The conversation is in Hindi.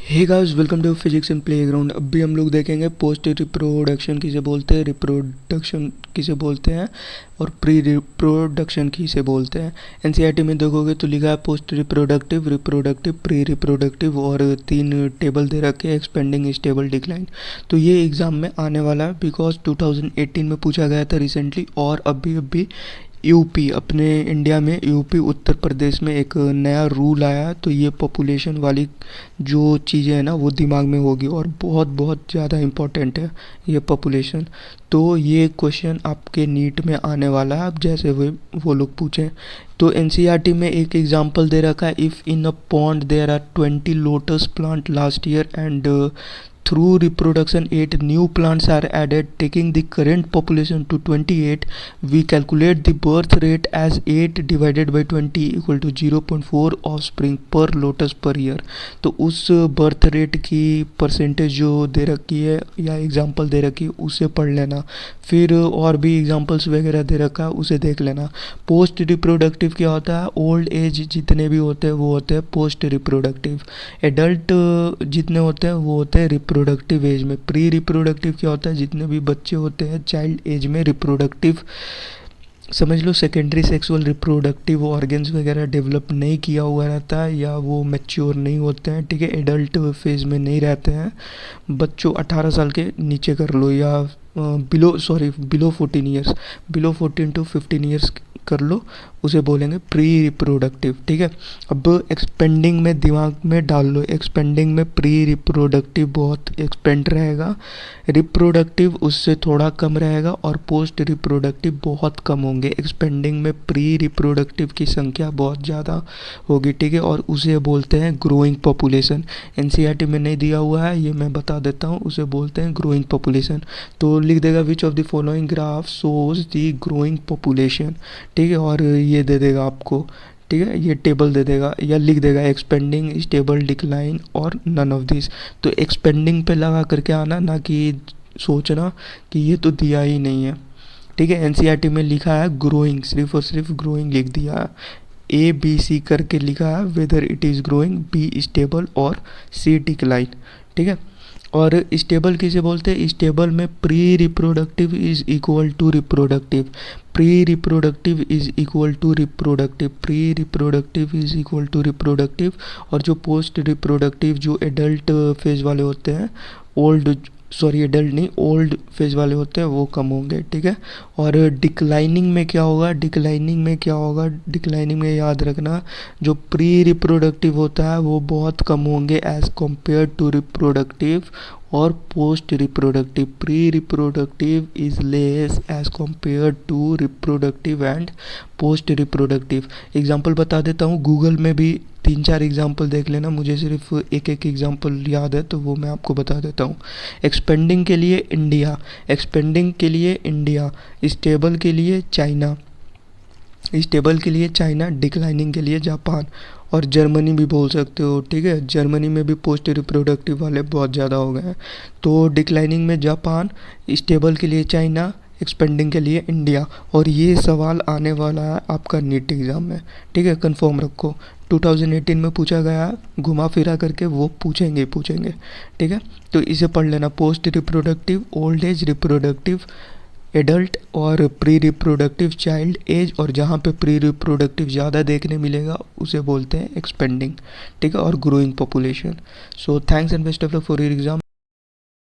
Hey guys, welcome to physics in playground. अभी हम लोग देखेंगे पोस्ट रिप्रोडक्शन किसे बोलते हैं, रिप्रोडक्शन किसे बोलते हैं और प्री रिप्रोडक्शन किसे बोलते हैं। एनसीईआरटी में देखोगे तो लिखा है post reproductive, reproductive, pre reproductive और 3 टेबल दे रखे हैं, एक्सपेंडिंग, स्टेबल, डिक्लाइन। तो ये एग्ज़ाम में आने वाला है बिकॉज 2018 में पूछा गया था रिसेंटली। और अभी यूपी, अपने इंडिया में यूपी उत्तर प्रदेश में एक नया रूल आया, तो ये पॉपुलेशन वाली जो चीज़ें हैं ना वो दिमाग में होगी और बहुत बहुत ज़्यादा इम्पोर्टेंट है ये पॉपुलेशन। तो ये क्वेश्चन आपके नीट में आने वाला है, आप जैसे वो लोग पूछें। तो एनसीईआरटी में एक एग्जांपल दे रखा है, if in a pond there are 20 lotus plant last year and through reproduction 8 new plants are added, taking the current population to 28. We calculate the birth rate as 8 divided by 20 equal to 0.4 offspring per lotus per year. तो उस बर्थ रेट की परसेंटेज जो दे रखी है या एग्जांपल दे रखी है उसे पढ़ लेना। फिर और भी एग्जांपल्स वगैरह दे रखा है उसे देख लेना। पोस्ट रिप्रोडक्टिव क्या होता है, ओल्ड एज जितने भी होते हैं वो होते हैं पोस्ट रिप्रोडक्टिव। एडल्ट जितने होते हैं वो होते हैं रिप्रोडक्टिव एज में। प्री रिप्रोडक्टिव क्या होता है, जितने भी बच्चे होते हैं चाइल्ड एज में। रिप्रोडक्टिव समझ लो सेकेंडरी सेक्सुअल रिप्रोडक्टिव ऑर्गन्स वगैरह डेवलप नहीं किया हुआ रहता है या वो मैच्योर नहीं होते हैं, ठीक है, एडल्ट फेज में नहीं रहते हैं। बच्चों 18 साल के नीचे कर लो या below 14 years, below 14 to 15 years कर लो, उसे बोलेंगे प्री रिप्रोडक्टिव, ठीक है। अब एक्सपेंडिंग में दिमाग में डाल लो, एक्सपेंडिंग में प्री रिप्रोडक्टिव बहुत एक्सपेंड रहेगा, रिप्रोडक्टिव उससे थोड़ा कम रहेगा और पोस्ट रिप्रोडक्टिव बहुत कम होंगे। एक्सपेंडिंग में प्री रिप्रोडक्टिव की संख्या बहुत ज़्यादा होगी, ठीक है, और उसे बोलते हैं ग्रोइंग पॉपुलेशन। एनसीईआरटी में नहीं दिया हुआ है, ये मैं बता देता हूँ, उसे बोलते हैं ग्रोइंग पॉपुलेशन। तो लिख देगा which of the following graph shows the growing population, ठीक है, और ये दे देगा आपको, ठीक है, ये टेबल दे देगा या लिख देगा एक्सपेंडिंग, स्टेबल, डिक्लाइन और नन ऑफ दिस। तो एक्सपेंडिंग पे लगा करके आना, ना कि सोचना कि ये तो दिया ही नहीं है, ठीक है। एनसीईआरटी में लिखा है ग्रोइंग, सिर्फ और सिर्फ ग्रोइंग लिख दिया है। ए बी सी करके लिखा है, whether it is growing, be stable और सी डिक्लाइन, ठीक है। और स्टेबल किसे बोलते हैं, स्टेबल में pre reproductive is equal to reproductive, pre reproductive is equal to reproductive, pre reproductive is equal to reproductive. और जो पोस्ट रिप्रोडक्टिव जो एडल्ट फेज वाले होते हैं, एडल्ट नहीं, ओल्ड फेज वाले होते हैं वो कम होंगे, ठीक है। और डिक्लाइनिंग में क्या होगा, डिक्लाइनिंग में याद रखना जो प्री रिप्रोडक्टिव होता है वो बहुत कम होंगे एज़ कम्पेयर टू रिप्रोडक्टिव और post reproductive. Pre reproductive is less as compare to reproductive and post reproductive. Example बता देता हूँ, गूगल में भी 3-4 एग्जाम्पल देख लेना, मुझे सिर्फ एक एग्जाम्पल याद है तो वो मैं आपको बता देता हूँ। एक्सपेंडिंग के लिए इंडिया, स्टेबल के लिए चाइना, डिक्लाइनिंग के लिए जापान और जर्मनी भी बोल सकते हो, ठीक है। जर्मनी में भी पोस्ट रिप्रोडक्टिव वाले बहुत ज़्यादा हो गए हैं। तो डिक्लाइनिंग में जापान, स्टेबल के लिए चाइना, एक्सपेंडिंग के लिए इंडिया। और ये सवाल आने वाला है आपका नीट एग्ज़ाम में, ठीक है, कंफर्म रखो। 2018 में पूछा गया, घुमा फिरा करके वो पूछेंगे, ठीक है। तो इसे पढ़ लेना, post reproductive, old age, reproductive, adult और प्री रिप्रोडक्टिव चाइल्ड एज। और जहाँ पे प्री रिप्रोडक्टिव ज़्यादा देखने मिलेगा उसे बोलते हैं एक्सपेंडिंग, ठीक है, और growing population. So thanks and best of luck for your exam.